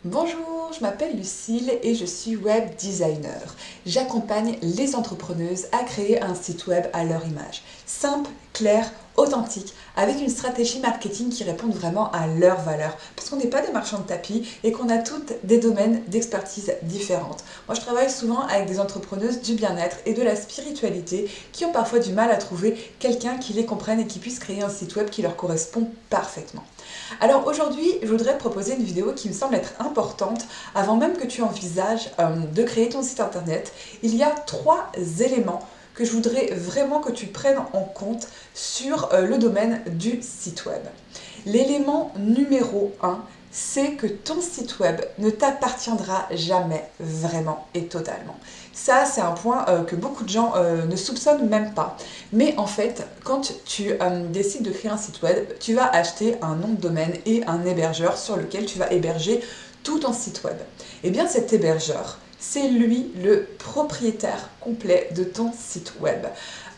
Bonjour, je m'appelle Lucille et je suis web designer. J'accompagne les entrepreneuses à créer un site web à leur image. Simple, clair, authentique, avec une stratégie marketing qui réponde vraiment à leurs valeurs. Parce qu'on n'est pas des marchands de tapis et qu'on a toutes des domaines d'expertise différentes. Moi, je travaille souvent avec des entrepreneuses du bien-être et de la spiritualité qui ont parfois du mal à trouver quelqu'un qui les comprenne et qui puisse créer un site web qui leur correspond parfaitement. Alors aujourd'hui, je voudrais te proposer une vidéo qui me semble être importante avant même que tu envisages de créer ton site internet. Il y a 3 éléments que je voudrais vraiment que tu prennes en compte sur le domaine du site web. L'élément numéro 1, c'est que ton site web ne t'appartiendra jamais vraiment et totalement. Ça, c'est un point que beaucoup de gens ne soupçonnent même pas. Mais en fait, quand tu décides de créer un site web, tu vas acheter un nom de domaine et un hébergeur sur lequel tu vas héberger tout ton site web. Et bien cet hébergeur, c'est lui le propriétaire complet de ton site web.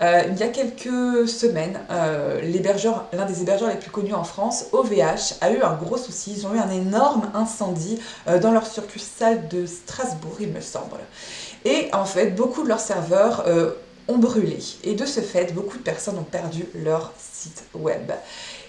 Il y a quelques semaines, l'un des hébergeurs les plus connus en France, OVH, a eu un gros souci. Ils ont eu un énorme incendie dans leur succursale de Strasbourg, il me semble. Et en fait, beaucoup de leurs serveurs ont brûlé. Et de ce fait, beaucoup de personnes ont perdu leur site web.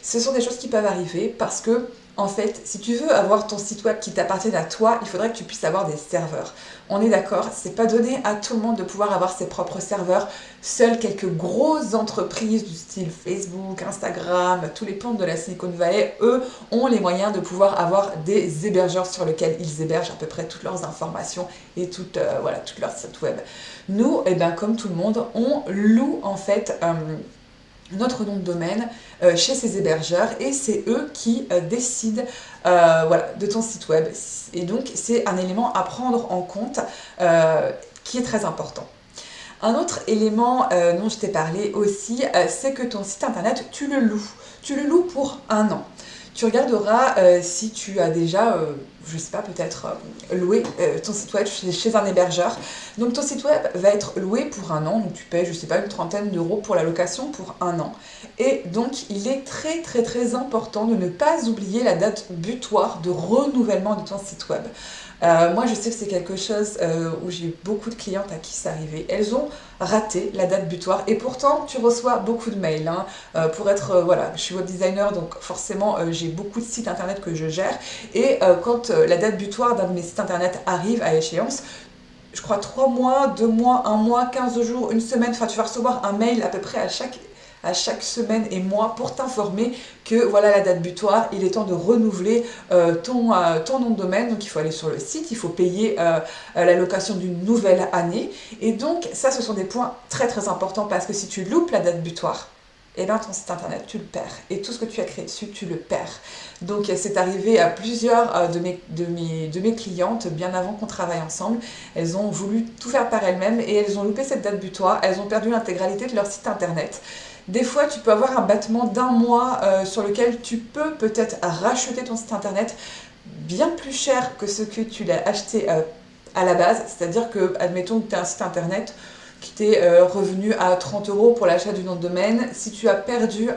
Ce sont des choses qui peuvent arriver parce que, en fait, si tu veux avoir ton site web qui t'appartienne à toi, il faudrait que tu puisses avoir des serveurs. On est d'accord, c'est pas donné à tout le monde de pouvoir avoir ses propres serveurs. Seules quelques grosses entreprises du style Facebook, Instagram, tous les pontes de la Silicon Valley, eux, ont les moyens de pouvoir avoir des hébergeurs sur lesquels ils hébergent à peu près toutes leurs informations et toutes leur site web. Nous, comme tout le monde, on loue en fait notre nom de domaine chez ces hébergeurs et c'est eux qui décident de ton site web. Et donc, c'est un élément à prendre en compte qui est très important. Un autre élément dont je t'ai parlé aussi, c'est que ton site internet, tu le loues. Tu le loues pour 1 an. Tu regarderas si tu as déjà, je ne sais pas, peut-être loué ton site web chez un hébergeur. Donc ton site web va être loué pour 1 an, donc tu payes, je ne sais pas, une trentaine d'euros pour la location pour 1 an. Et donc il est très très très important de ne pas oublier la date butoir de renouvellement de ton site web. Moi, je sais que c'est quelque chose où j'ai eu beaucoup de clientes à qui c'est arrivé. Elles ont raté la date butoir et pourtant, tu reçois beaucoup de mails. Je suis web designer, donc forcément, j'ai beaucoup de sites internet que je gère. Et quand la date butoir d'un de mes sites internet arrive à échéance, je crois 3 mois, 2 mois, 1 mois, 15 jours, une semaine, enfin tu vas recevoir un mail à peu près à chaque semaine et mois pour t'informer que voilà la date butoir, il est temps de renouveler ton nom de domaine. Donc il faut aller sur le site, il faut payer la location d'une nouvelle année. Et donc ça, ce sont des points très très importants parce que si tu loupes la date butoir, et bien ton site internet, tu le perds. Et tout ce que tu as créé dessus, tu le perds. Donc c'est arrivé à plusieurs de mes clientes, bien avant qu'on travaille ensemble. Elles ont voulu tout faire par elles-mêmes et elles ont loupé cette date butoir. Elles ont perdu l'intégralité de leur site internet. Des fois, tu peux avoir un battement d'1 mois sur lequel tu peux peut-être racheter ton site internet bien plus cher que ce que tu l'as acheté à la base. C'est-à-dire que, admettons que tu as un site internet qui t'est revenu à 30 euros pour l'achat du nom de domaine. Si tu as perdu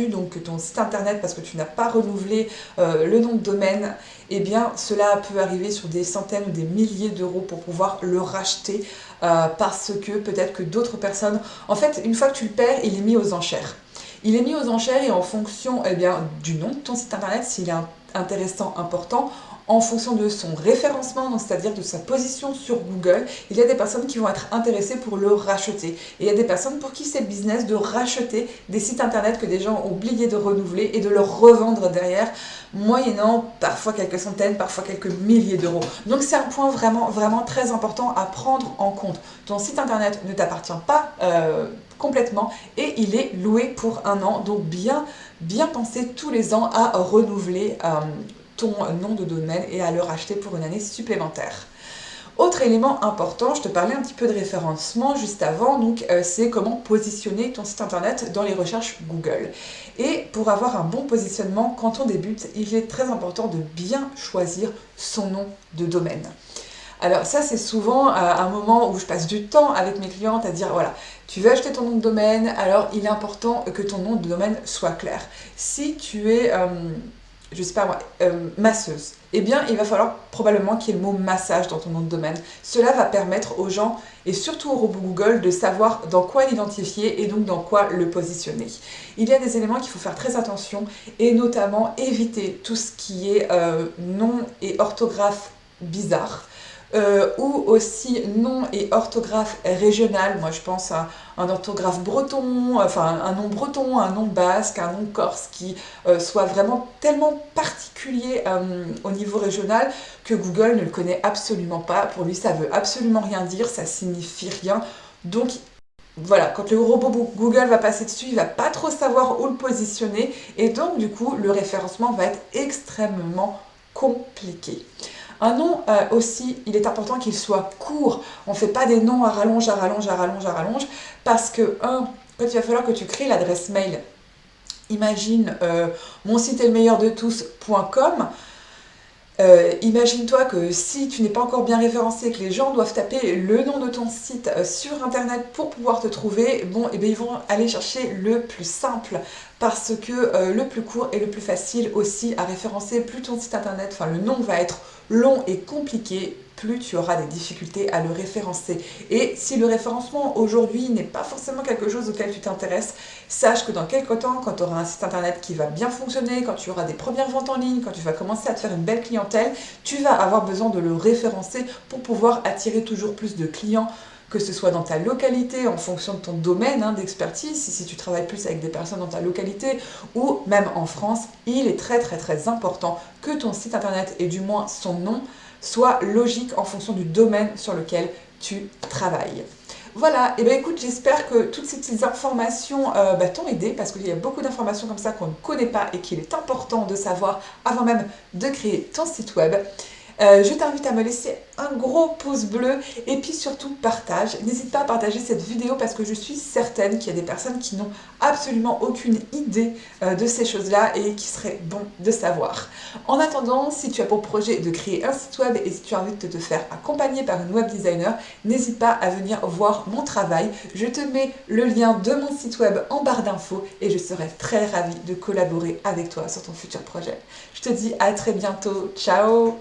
donc ton site internet parce que tu n'as pas renouvelé le nom de domaine, eh bien cela peut arriver sur des centaines ou des milliers d'euros pour pouvoir le racheter parce que peut-être que d'autres personnes... En fait, une fois que tu le perds, il est mis aux enchères. Il est mis aux enchères et en fonction du nom de ton site internet, s'il est intéressant, important, en fonction de son référencement, donc c'est-à-dire de sa position sur Google, il y a des personnes qui vont être intéressées pour le racheter. Et il y a des personnes pour qui c'est le business de racheter des sites internet que des gens ont oublié de renouveler et de leur revendre derrière, moyennant parfois quelques centaines, parfois quelques milliers d'euros. Donc c'est un point vraiment, vraiment très important à prendre en compte. Ton site internet ne t'appartient pas complètement et il est loué pour 1 an. Donc bien penser tous les ans à renouveler ton nom de domaine et à le racheter pour une année supplémentaire. Autre élément important, je te parlais un petit peu de référencement juste avant, donc c'est comment positionner ton site internet dans les recherches Google. Et pour avoir un bon positionnement, quand on débute, il est très important de bien choisir son nom de domaine. Alors ça, c'est souvent un moment où je passe du temps avec mes clientes à dire, voilà, tu veux acheter ton nom de domaine, alors il est important que ton nom de domaine soit clair. Si tu es je sais pas moi, masseuse, eh bien il va falloir probablement qu'il y ait le mot massage dans ton nom de domaine. Cela va permettre aux gens, et surtout au robot Google, de savoir dans quoi l'identifier et donc dans quoi le positionner. Il y a des éléments qu'il faut faire très attention, et notamment éviter tout ce qui est nom et orthographe bizarre. Ou aussi nom et orthographe régional. Moi je pense à un orthographe breton, enfin un nom breton, un nom basque, un nom corse qui soit vraiment tellement particulier au niveau régional que Google ne le connaît absolument pas. Pour lui ça veut absolument rien dire, ça signifie rien. Donc voilà, quand le robot Google va passer dessus, il va pas trop savoir où le positionner et donc du coup le référencement va être extrêmement compliqué. Un nom aussi, il est important qu'il soit court. On ne fait pas des noms à rallonge, à rallonge, à rallonge, à rallonge, parce que, quand il va falloir que tu crées l'adresse mail, imagine mon site est le meilleur de tous.com. Imagine-toi que si tu n'es pas encore bien référencé, que les gens doivent taper le nom de ton site sur internet pour pouvoir te trouver, bon, et bien ils vont aller chercher le plus simple parce que le plus court et le plus facile aussi à référencer. Plus ton site internet, enfin le nom va être long et compliqué, plus tu auras des difficultés à le référencer. Et si le référencement aujourd'hui n'est pas forcément quelque chose auquel tu t'intéresses, sache que dans quelques temps, quand tu auras un site internet qui va bien fonctionner, quand tu auras des premières ventes en ligne, quand tu vas commencer à te faire une belle clientèle, tu vas avoir besoin de le référencer pour pouvoir attirer toujours plus de clients, que ce soit dans ta localité, en fonction de ton domaine d'expertise, si tu travailles plus avec des personnes dans ta localité, ou même en France, il est très très très important que ton site internet, et du moins son nom, soit logique en fonction du domaine sur lequel tu travailles. Voilà, et bien écoute, j'espère que toutes ces petites informations t'ont aidé parce qu'il y a beaucoup d'informations comme ça qu'on ne connaît pas et qu'il est important de savoir avant même de créer ton site web. Je t'invite à me laisser un gros pouce bleu et puis surtout partage. N'hésite pas à partager cette vidéo parce que je suis certaine qu'il y a des personnes qui n'ont absolument aucune idée de ces choses-là et qui serait bon de savoir. En attendant, si tu as pour projet de créer un site web et si tu as envie de te faire accompagner par une web designer, n'hésite pas à venir voir mon travail. Je te mets le lien de mon site web en barre d'infos et je serai très ravie de collaborer avec toi sur ton futur projet. Je te dis à très bientôt. Ciao!